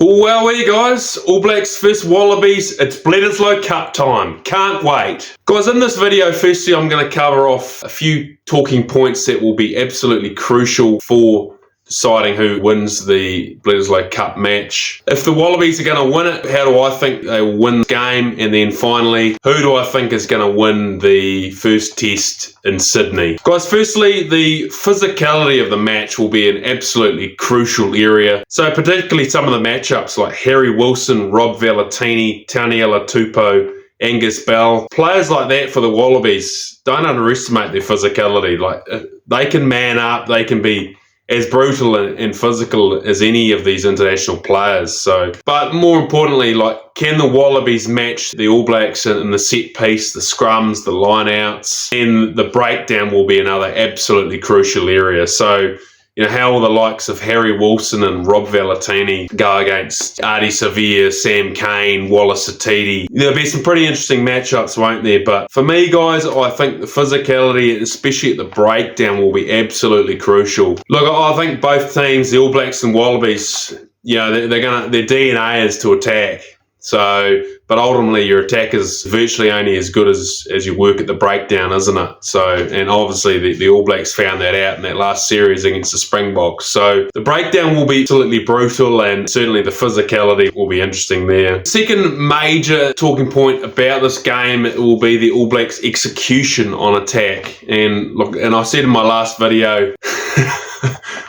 Well, hey guys, All Blacks vs Wallabies, it's Bledisloe Cup time. Can't wait. Guys, in this video, firstly, I'm going to cover off a few talking points that will be absolutely crucial for deciding who wins the Bledisloe Cup match. If the Wallabies are going to win it, how do I think they will win the game? And then finally, who do I think is going to win the first test in Sydney? Guys, firstly, the physicality of the match will be an absolutely crucial area. So particularly some of the matchups like Harry Wilson, Rob Valetini, Tauniela Tupou, Angus Bell, players like that for the Wallabies, don't underestimate their physicality. Like, they can man up, they can be as brutal and physical as any of these international players. So, but more importantly, like, can the Wallabies match the All Blacks in the set piece, the scrums, the lineouts, and the breakdown will be another absolutely crucial area. So, you know, how will the likes of Harry Wilson and Rob Valetini go against Ardie Savea, Sam Cane, Wallace Atiti? There'll be some pretty interesting matchups, won't there? But for me, guys, I think the physicality, especially at the breakdown, will be absolutely crucial. Look, I think both teams, the All Blacks and Wallabies, you know, their DNA is to attack. So, but ultimately your attack is virtually only as good as you work at the breakdown, isn't it? So, and obviously the All Blacks found that out in that last series against the Springboks. So the breakdown will be absolutely brutal, and certainly the physicality will be interesting there. Second major talking point about this game will be the All Blacks' execution on attack. And look, and I said in my last video,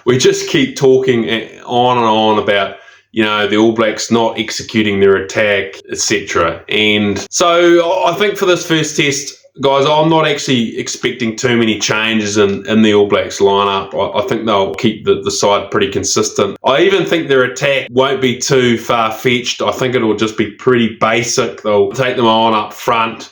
we just keep talking on and on about, you know, the All Blacks not executing their attack, etc. And so I think for this first test, guys, I'm not actually expecting too many changes in the All Blacks lineup. I think they'll keep the side pretty consistent. I even think their attack won't be too far-fetched. I think it'll just be pretty basic. They'll take them on up front,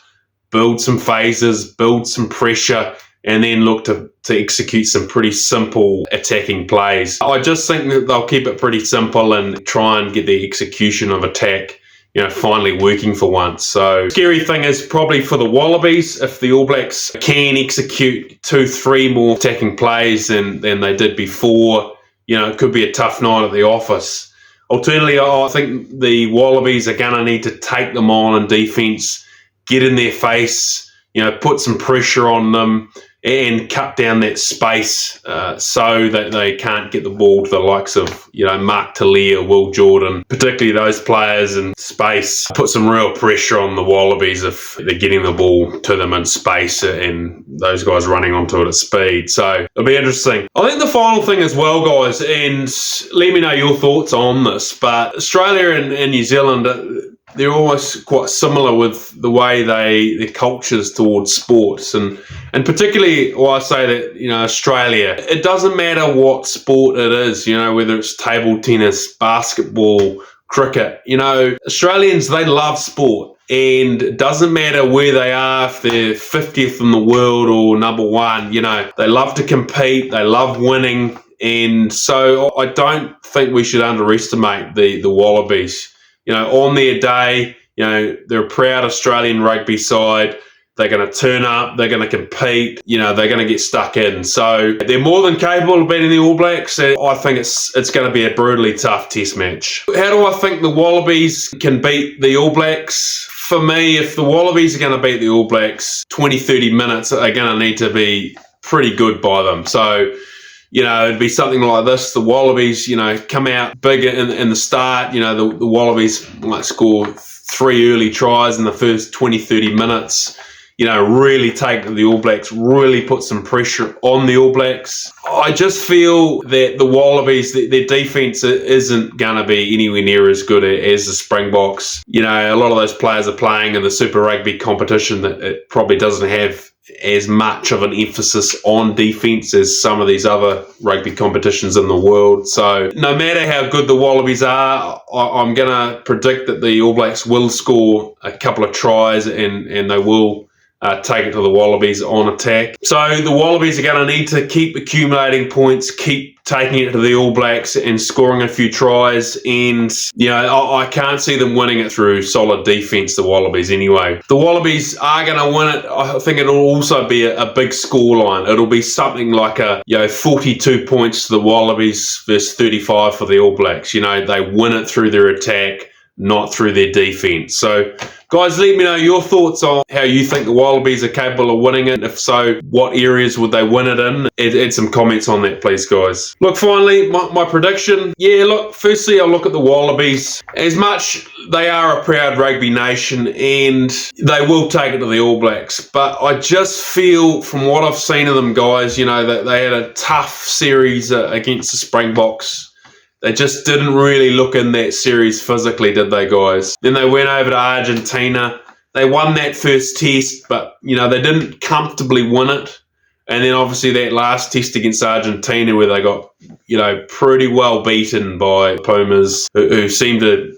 build some phases, build some pressure, and then look to execute some pretty simple attacking plays. I just think that they'll keep it pretty simple and try and get the execution of attack, you know, finally working for once. So, scary thing is probably for the Wallabies, if the All Blacks can execute 2-3 more attacking plays than they did before, you know, it could be a tough night at the office. Alternatively, I think the Wallabies are going to need to take them on in defence, get in their face, you know, put some pressure on them, and cut down that space so that they can't get the ball to the likes of, you know, Mark Talia, Will Jordan, particularly those players in space. Put some real pressure on the Wallabies if they're getting the ball to them in space and those guys running onto it at speed. So it'll be interesting. I think the final thing as well, guys, and let me know your thoughts on this, but Australia and New Zealand, they're almost quite similar with the way their cultures towards sports, and particularly, well, I say that, you know, Australia, it doesn't matter what sport it is, you know, whether it's table tennis, basketball, cricket, you know, Australians, they love sport, and it doesn't matter where they are, if they're 50th in the world or number one, you know, they love to compete, they love winning, and so I don't think we should underestimate the Wallabies. You know, on their day, you know, they're a proud Australian rugby side. They're going to turn up. They're going to compete. You know, they're going to get stuck in. So they're more than capable of beating the All Blacks. I think it's going to be a brutally tough test match. How do I think the Wallabies can beat the All Blacks? For me, if the Wallabies are going to beat the All Blacks, 20, 30 minutes are going to need to be pretty good by them. So, you know, it'd be something like this. The Wallabies, you know, come out big in the start. You know, the Wallabies might score 3 early tries in the first 20, 30 minutes. You know, really take the All Blacks, really put some pressure on the All Blacks. I just feel that the Wallabies, their defence isn't going to be anywhere near as good as the Springboks. You know, a lot of those players are playing in the Super Rugby competition that it probably doesn't have as much of an emphasis on defence as some of these other rugby competitions in the world. So no matter how good the Wallabies are, I'm going to predict that the All Blacks will score a couple of tries and they will take it to the Wallabies on attack. So the Wallabies are going to need to keep accumulating points, keep taking it to the All Blacks and scoring a few tries. And, I can't see them winning it through solid defence, the Wallabies anyway. The Wallabies are going to win it. I think it'll also be a big scoreline. It'll be something like 42 points to the Wallabies versus 35 for the All Blacks. They win it through their attack, not through their defence. So, guys, let me know your thoughts on how you think the Wallabies are capable of winning it. If so, what areas would they win it in? Add some comments on that, please, guys. Look, finally, my prediction. Firstly, I'll look at the Wallabies. As much they are a proud rugby nation and they will take it to the All Blacks, but I just feel from what I've seen of them, guys, that they had a tough series against the Springboks. They just didn't really look in that series physically, did they, guys? Then they went over to Argentina. They won that first test, but, they didn't comfortably win it. And then obviously that last test against Argentina where they got, pretty well beaten by Pumas who seemed to,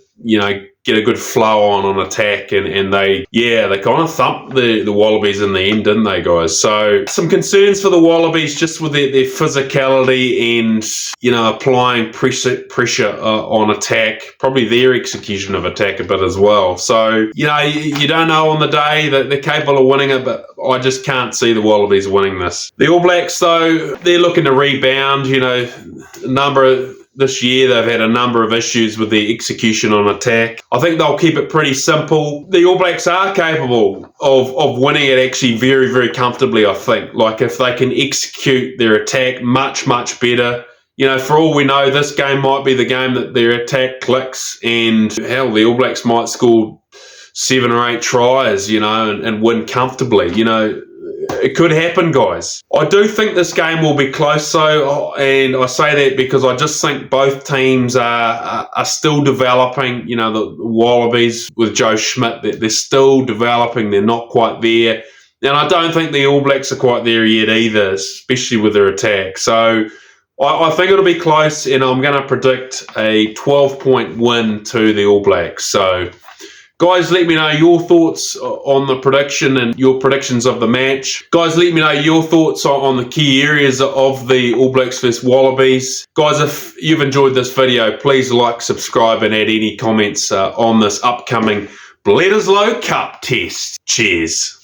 get a good flow on attack, and they kind of thumped the Wallabies in the end, didn't they, guys? So some concerns for the Wallabies just with their physicality and, applying pressure on attack, probably their execution of attack a bit as well. So, you don't know on the day that they're capable of winning it, but I just can't see the Wallabies winning this. The All Blacks, though, they're looking to rebound, this year they've had a number of issues with their execution on attack. I think they'll keep it pretty simple. The All Blacks are capable of winning it actually very, very comfortably, I think. Like if they can execute their attack much, much better. For all we know, this game might be the game that their attack clicks and hell, the All Blacks might score 7 or 8 tries, and win comfortably. It could happen, guys. I do think this game will be close, though, and I say that because I just think both teams are still developing. The Wallabies with Joe Schmidt, they're still developing. They're not quite there. And I don't think the All Blacks are quite there yet either, especially with their attack. So I think it'll be close, and I'm going to predict a 12-point win to the All Blacks. So, guys, let me know your thoughts on the prediction and your predictions of the match. Guys, let me know your thoughts on the key areas of the All Blacks vs Wallabies. Guys, if you've enjoyed this video, please like, subscribe, and add any comments on this upcoming Bledisloe Cup test. Cheers.